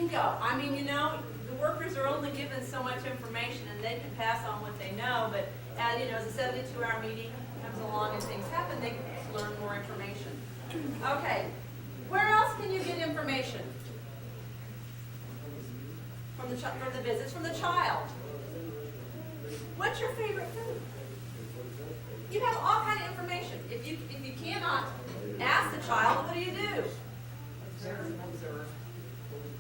Bingo. I mean, you know, the workers are only given so much information and they can pass on what they know, but as, you know, as a 72-hour meeting comes along and things happen, they can learn more information. Okay, where else can you get information? From the visits from the child. What's your favorite food? You have all kind of information. If you cannot ask the child, what do you do? Observe.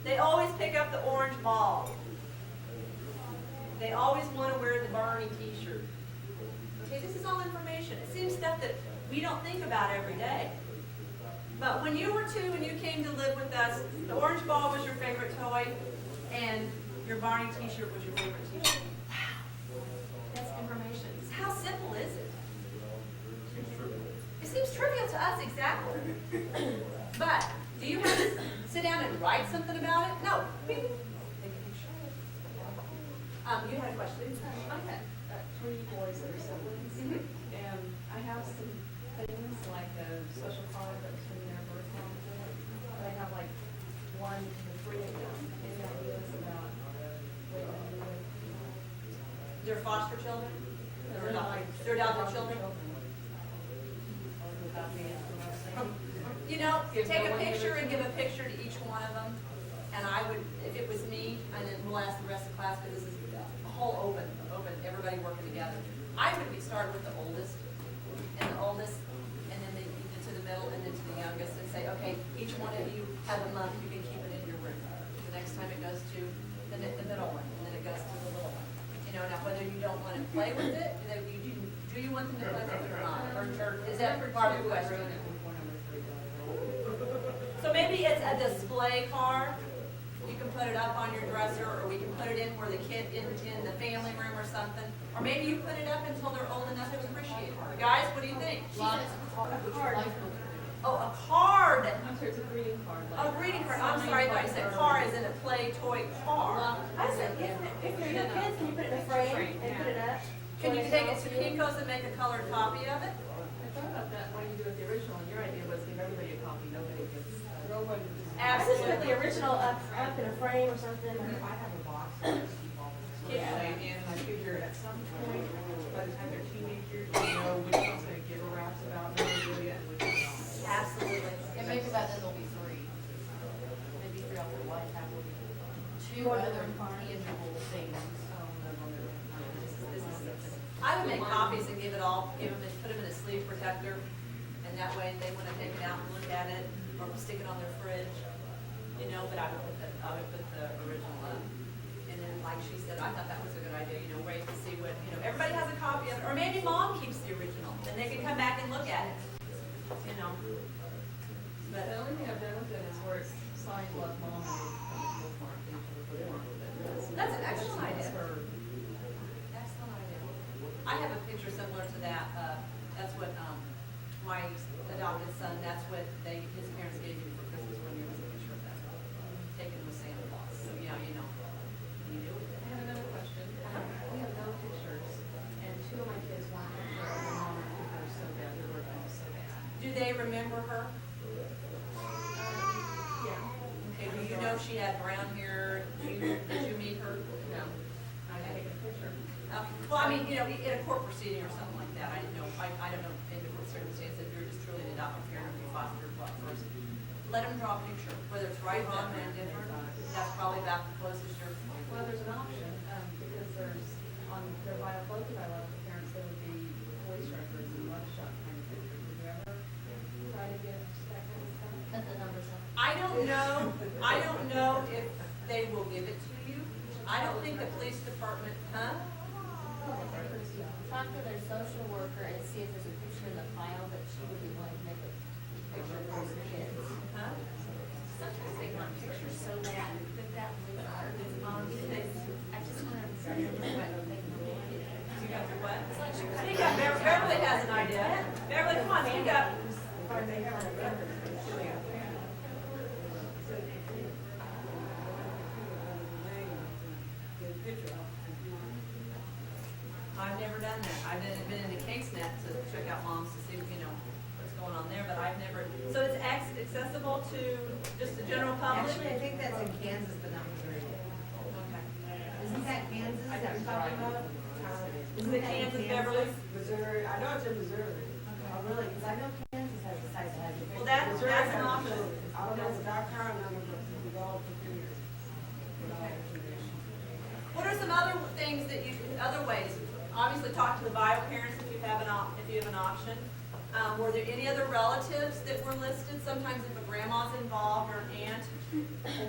They always pick up the orange ball. They always want to wear the Barney t-shirt. Okay, this is all information. It seems stuff that we don't think about every day. But when you were 2 and you came to live with us, the orange ball was your favorite toy, and your Barney t-shirt was your favorite t-shirt. Wow, that's information. How simple is it? It seems trivial to us, exactly. But do you have to sit down and write something about it? No. Bing. Take a picture. You had a question? Okay. 3 boys that are siblings, and I have some things like a social card that's from their birth mom. But I have like 1 to 3 of them. Any ideas about what to do with? They're foster children? They're adopted children? You know, take a picture and give a picture to each one of them. And I would, if it was me, and then we'll ask the rest of the class, because this is a whole open, everybody working together. I would start with the oldest, and then to the middle, and then to the youngest, and say, okay, each one of you have a month, you can keep it in your room. The next time it goes to the middle one, and then it goes to the little one. You know, now whether you don't want to play with it, do you want them to play with it or not? Or is that part of the question? So maybe it's a display card. You can put it up on your dresser, or we can put it in where the kid in the family room or something. Or maybe you put it up until they're old enough to appreciate it. Guys, what do you think? A card. Oh, a card. I'm sorry, it's a greeting card. A greeting card. I'm sorry, I thought you said car as in a play toy car. I said, if you're your kids, can you put it in a frame and put it up? Can you take it to Kinko's and make a colored copy of it? I thought about that when you do with the original, and your idea was give everybody a copy, nobody gets. I just put the original up in a frame or something. I have a box that I keep all the and I figure at some point, by the time they're teenagers, you know which one's going to give a rat's about memorabilia and which one's not. Absolutely. And maybe by then there'll be 3. Maybe throughout their lifetime will be 2 other tangible things. I would make copies and give it all, put them in a sleeve protector, and that way they want to take it out and look at it, or stick it on their fridge, you know. But I would put the original up, and then like she said, I thought that was a good idea, you know, wait to see what, you know, everybody has a copy of it, or maybe mom keeps the original, and they can come back and look at it, you know. But The only thing I've done with it is where it's signed love mom and that's an excellent idea. Excellent idea. I have a picture similar to that. That's what my adopted son, that's what his parents gave me for Christmas one year, was a picture of that. Taken with Santa Claus. So yeah, you know. You do it. I have another question. We have no pictures, and 2 of my kids want a picture of their mom and took her so bad, their birthday was so bad. Do they remember her? Yeah. Okay, do you know she had brown hair? Did you meet her? No. I had to take a picture. Well, I mean, you know, in a court proceeding or something like that. I didn't know. I don't know in what circumstance if you're just truly an adoptive parent or if you fostered first. Let them draw a picture, whether it's right, wrong, or indifferent. That's probably about the closest you're. Well, there's an option, because there's, on their both of my biological parents, there would be police records and mugshot kind of pictures. Did you ever try to get that kind of stuff? At the numbers up. I don't know if they will give it to you. I don't think the police department, huh? Talk to their social worker and see if there's a picture in the file that she would be willing to make a picture of those kids. Huh? Sometimes they want pictures so bad that really hard. I just want to see what they can do. You got your what? Speak up. Beverly has an idea. Beverly, come on, speak up. I've never done that. I've been into CaseNet to check out moms to see, you know, what's going going on there, but I've never, so it's accessible to just the general public? Actually, I think that's in Kansas, but not Missouri. Okay. Isn't that Kansas that we're talking about? Isn't it Kansas, Beverly? Missouri, I know it's in Missouri. Oh, really? Because I know Kansas has decided to have it. Well, that's an option. I don't know the .com number, but it's developed for years. What are some other things that you, other ways? Obviously, talk to the bio parents if you have an option. Were there any other relatives that were listed? Sometimes if a grandma's involved or an aunt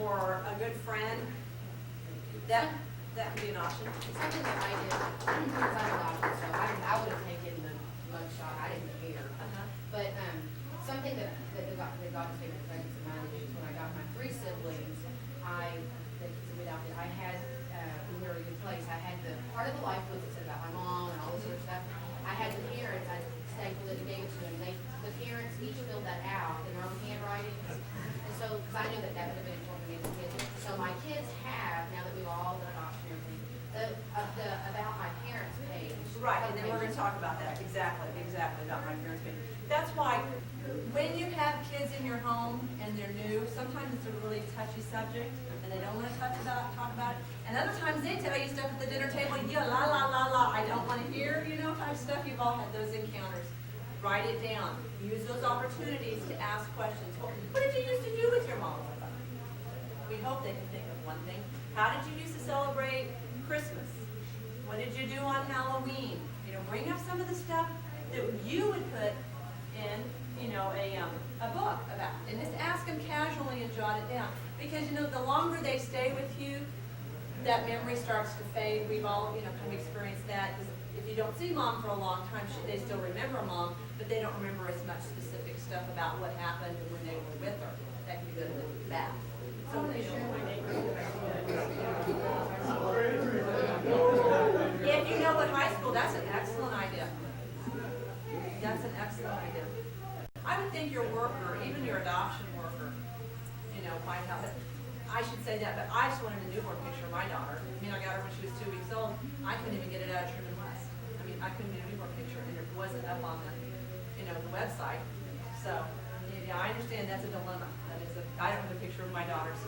or a good friend, that can be an option. Something that I did, because I'm adopted, so I would have taken the mug shot, I didn't care. But, something that got me pregnant in my age, when I got my 3 siblings, that we adopted, I had, in a very good place, I had the part of the life book that said about my mom and all this sort of stuff. I had the parents, I stapled it and gave it to them, the parents each filled that out in their own handwriting. And so, because I knew that would have been important to me as a kid. So my kids have, now that we've all done adoption and everything, the about my parents page. Right, and then we're gonna talk about that, exactly, about my parents being. That's why, when you have kids in your home and they're new, sometimes it's a really touchy subject, and they don't wanna talk about it. And other times they tell you stuff at the dinner table, yeah, la, la, la, la, I don't wanna hear, type of stuff. You've all had those encounters. Write it down. Use those opportunities to ask questions. Well, what did you used to do with your mom? We hope they can think of one thing. How did you used to celebrate Christmas? What did you do on Halloween? Bring up some of the stuff that you would put in, a book about, and just ask them casually and jot it down. Because, the longer they stay with you, that memory starts to fade. We've all, kind of experienced that. If you don't see mom for a long time, they still remember mom, but they don't remember as much specific stuff about what happened when they were with her. That can be good and that can be bad. So, if you know what high school, that's an excellent idea. That's an excellent idea. I would think your worker, even your adoption worker, might have it. I should say that, but I just wanted a newborn picture of my daughter. I got her when she was 2 weeks old. I couldn't even get it out of Truman West. I couldn't get a newborn picture, and it wasn't up on the website. So, yeah, I understand that's a dilemma. I don't have a picture of my daughter's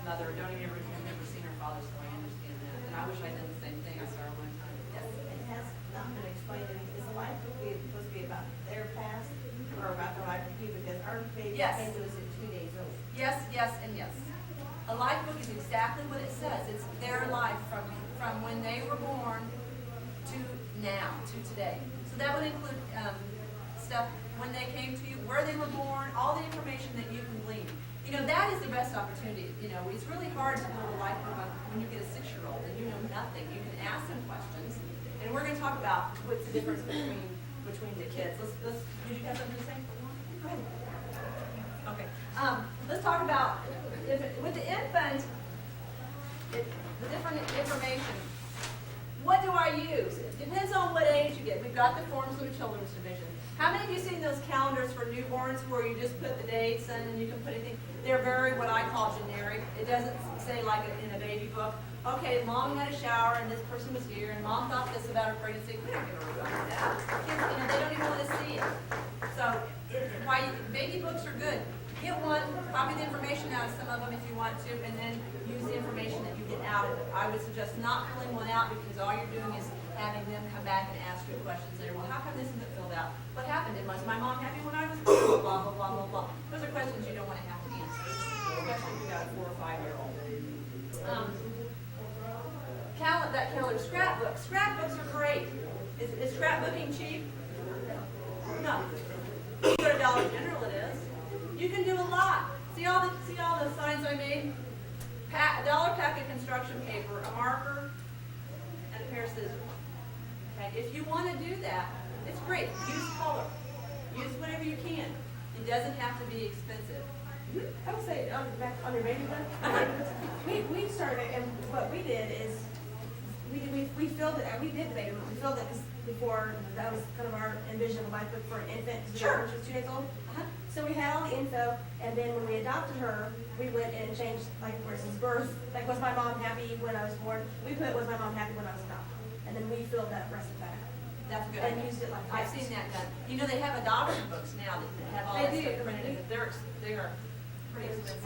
mother. Don't even remember seeing her father, so I understand that. And I wish I'd done the same thing. I saw her one time. Yes. It has not been explained. Is the life book supposed to be about their past or about their life with you? Because our baby Yes. came to us at 2 days old. Yes, yes, and yes. A life book is exactly what it says. It's their life from when they were born to now, to today. So that would include stuff when they came to you, where they were born, all the information that you can glean. That is the best opportunity. It's really hard to build a life book when you get a 6-year-old and you know nothing. You can ask them questions, and we're going to talk about what's the difference between the kids. Did you have something to say? Go ahead. Okay. Let's talk about with the infant, the different information. What do I use? It depends on what age you get. We've got the forms of the Children's Division. How many of you seen those calendars for newborns where you just put the dates in and you can put anything? They're very what I call generic. It doesn't say like in a baby book, okay, mom had a shower and this person was here and mom thought this about her pregnancy. We don't give a rip about that. Kids, they don't even want to see it. So baby books are good. Get one, copy the information out of some of them if you want to, and then use the information that you get out of it. I would suggest not filling one out because all you're doing is having them come back and ask you questions later. Well, how come this isn't filled out? What happened? Was my mom happy when I was born? Blah, blah, blah, blah, blah. Those are questions you don't want to have to answer, especially if you got a 4 or 5-year-old. That calendar, scrapbook. Scrapbooks are great. Is scrapbooking cheap? No. You go to Dollar General, it is. You can do a lot. See all the signs I made? $1 pack of construction paper, a marker, and a pair of scissors. Okay, if you want to do that, it's great. Use color. Use whatever you can. It doesn't have to be expensive. I would say, back on your baby one, we started, and what we did is, we filled it, we did the baby one, we filled it before, that was kind of our envision of a life book for an infant, Sure. when she was 2 days old. So we had all the info, and then when we adopted her, we went and changed, like, where it says birth, like, was my mom happy when I was born? We put, was my mom happy when I was adopted? And then we filled that rest of that out. That's a good and idea. used it like I've that. seen that done. You know, they have adoption books now that have all They that do. stuff printed in it. They are pretty expensive.